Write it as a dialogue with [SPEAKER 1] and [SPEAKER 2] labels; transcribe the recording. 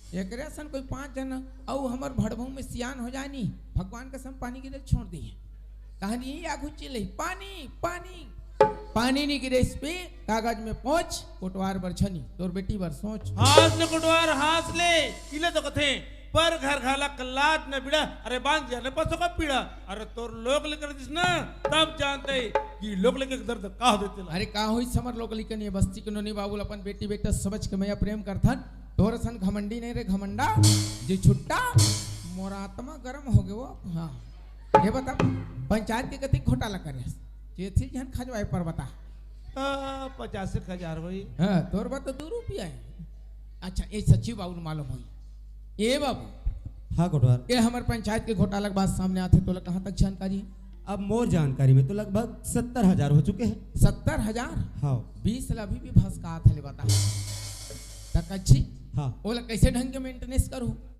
[SPEAKER 1] एक सन कोई 5 जन और हमर भड़भू में सियान हो जानी भगवान के सम पानी गिरे छोड़ दिए कहानी या घुच्ची ले पानी पानी पानी नहीं गिरे इस पे कागज में पहुंच कोटवार बरछनी तोर बेटी बर सोच
[SPEAKER 2] हास ने कोटवार हास ले इले तो कथे पर घर घाला कल्लाद न बिड़ा अरे बांध जाने पसो का पीड़ा अरे तोर लोग लेकर दिस ना तब जानते कि लोग लेके दर्द का देते
[SPEAKER 1] अरे का होई समर लोग लिखन ये बस्ती के नोनी बाबूल अपन बेटी बेटा समझ के मैं प्रेम करथन तोर सन घमंडी नहीं रे घमंडा जे छुट्टा मोरा आत्मा गरम हो गए वो हाँ ये बता पंचायत के कति घोटाला करे जे थी जन खजवाए पर बता
[SPEAKER 2] 50,000 हुई
[SPEAKER 1] हाँ तोर बात तो 2 रुपया है अच्छा ये सचिव बाबू मालूम हुई ए बाबू
[SPEAKER 3] हाँ कोटवार
[SPEAKER 1] ये हमारे पंचायत के घोटाला के बात सामने आते तो कहाँ तक जानकारी है
[SPEAKER 3] अब मोर जानकारी में तो लगभग 70,000 हो चुके हैं
[SPEAKER 1] 70,000
[SPEAKER 3] हाँ
[SPEAKER 1] 20 अभी भी फंस का थे बता तक अच्छी
[SPEAKER 3] हाँ
[SPEAKER 1] वो कैसे ढंग के मेंटेनेंस करूँ